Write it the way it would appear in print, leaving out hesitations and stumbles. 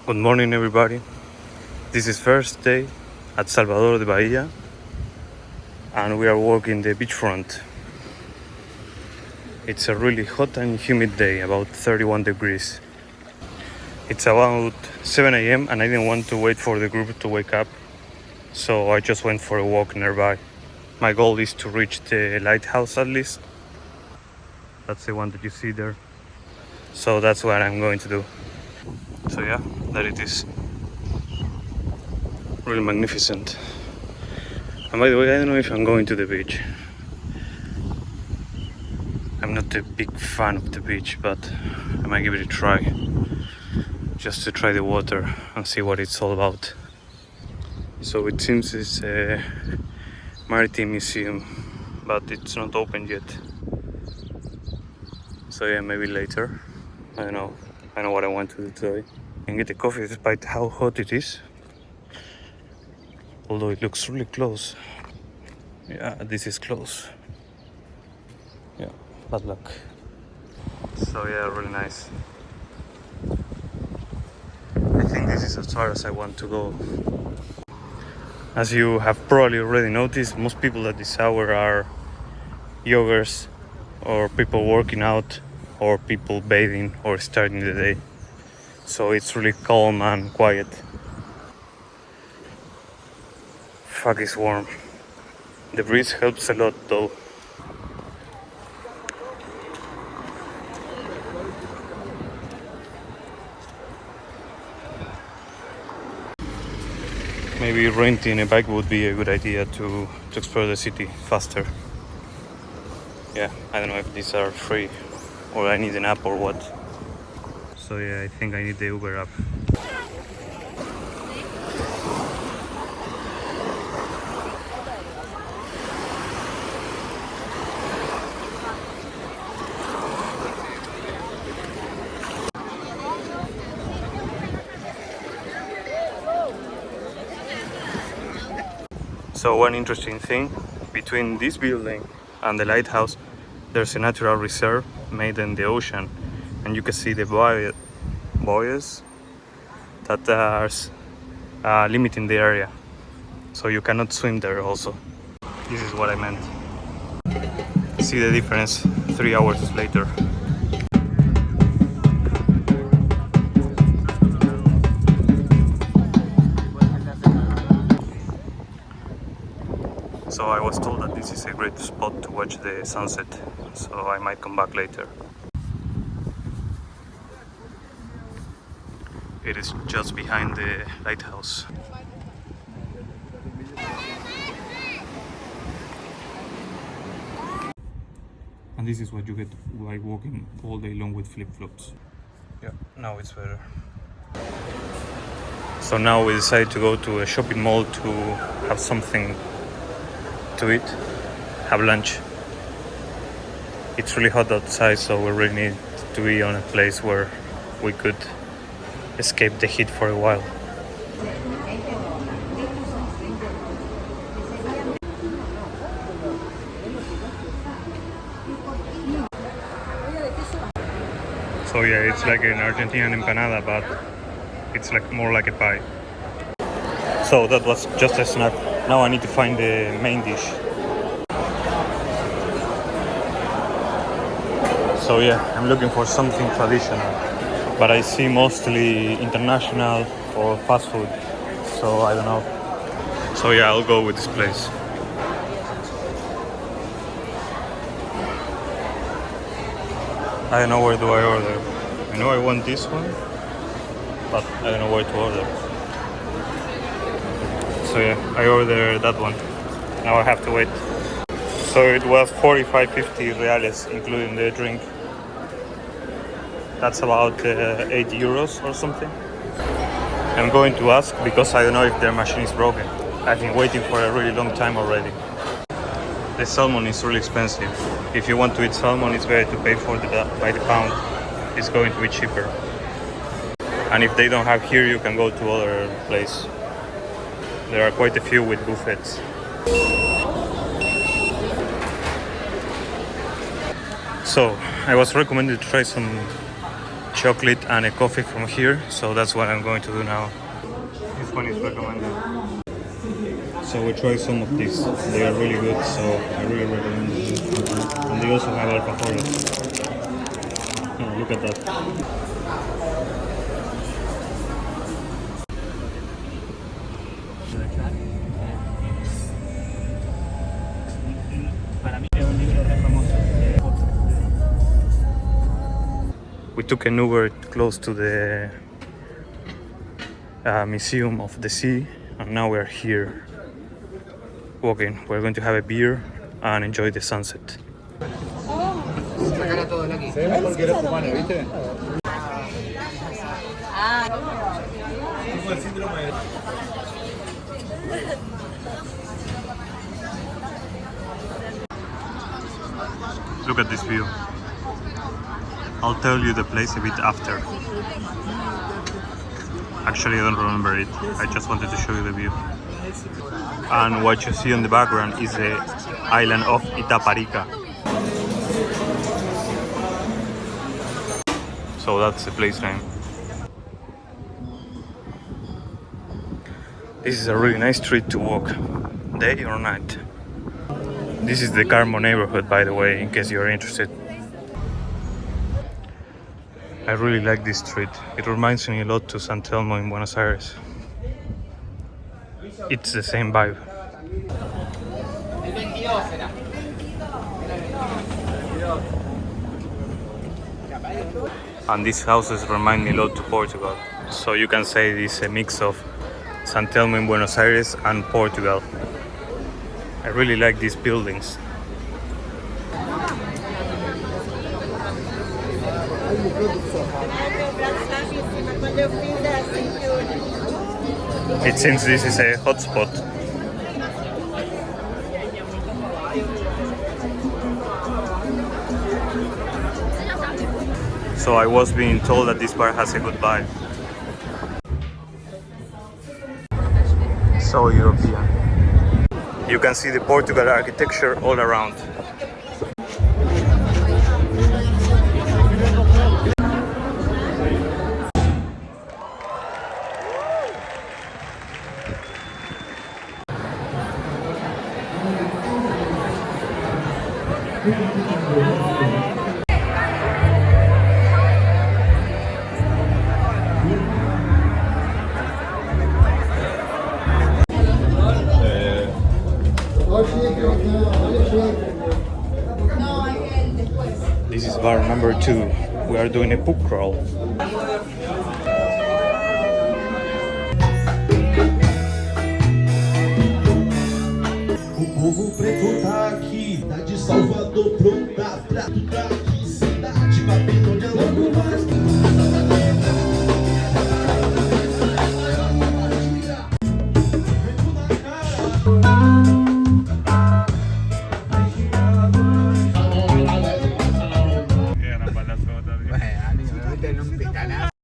Good morning, everybody. This is first day at Salvador de Bahia, and we are walking the beachfront. It's a really hot and humid day, about 31 degrees. It's about 7 a.m. and I didn't want to wait for the group to wake up, so I just went for a walk nearby. My goal is to reach the lighthouse at least. That's the one that you see there. So that's what I'm going to do. So yeah, there it is. Really magnificent. And by the way, I don't know if I'm going to the beach. I'm not a big fan of the beach, but I might give it a try. Just to try the water and see what it's all about. So it seems it's a maritime museum, but it's not open yet. So yeah, maybe later. I don't know. I know what I want to do today. And get a coffee despite how hot it is. Although it looks really close. Yeah, this is close. Yeah, bad luck. So yeah, really nice. I think this is as far as I want to go. As you have probably already noticed, most people at this hour are joggers or people working out or people bathing or starting the day. So it's really calm and quiet. Fuck, it's warm. The breeze helps a lot though. Maybe renting a bike would be a good idea to explore the city faster. Yeah, I don't know if these are free or I need an app or what. So yeah, I think I need the Uber app. So one interesting thing, between this building and the lighthouse, there's a natural reserve made in the ocean, and you can see the buoys that are limiting the area, so you cannot swim there also. This is what I meant. See the difference 3 hours later. So I was told that this is a great spot to watch the sunset, so I might come back later. It is just behind the lighthouse. And this is what you get by walking all day long with flip-flops. Yeah, now it's better. So now we decided to go to a shopping mall to have something to eat, have lunch. It's really hot outside, so we really need to be on a place where we could escape the heat for a while. So yeah, it's like an Argentinian empanada, but it's like more like a pie. So that was just a snack. Now I need to find the main dish. So yeah, I'm looking for something traditional, but I see mostly international or fast food, so I don't know. So yeah, I'll go with this place. I don't know where do I order. I know I want this one, but I don't know where to order. So yeah, I ordered that one. Now I have to wait. So it was 45-50 reales, including the drink. That's about 8 euros or something. I'm going to ask because I don't know if their machine is broken. I've been waiting for a really long time already. The salmon is really expensive. If you want to eat salmon, it's better to pay for by the pound. It's going to be cheaper. And if they don't have here, you can go to other place. There are quite a few with buffets. So I was recommended to try some chocolate and a coffee from here, so that's what I'm going to do now. This one is recommended. So we tried some of these. They are really good, so I really recommend them. And they also have alfajores. Oh, look at that. We took an Uber close to the Museum of the Sea, and now we're here walking. We're going to have a beer and enjoy the sunset. Look at this view. I'll tell you the place a bit after. Actually, I don't remember it. I just wanted to show you the view. And what you see on the background is the island of Itaparica. So that's the place name. This is a really nice street to walk, day or night. This is the Carmo neighborhood, by the way, in case you're interested. I really like this street. It reminds me a lot to San Telmo in Buenos Aires. It's the same vibe. And these houses remind me a lot to Portugal. So you can say this is a mix of San Telmo in Buenos Aires and Portugal. I really like these buildings. It seems this is a hotspot. So I was being told that this bar has a good vibe. So European. You can see the Portugal architecture all around. This is bar number 2. We are doing a pub crawl. O povo preto tá aqui, tá de Salvador pronta pra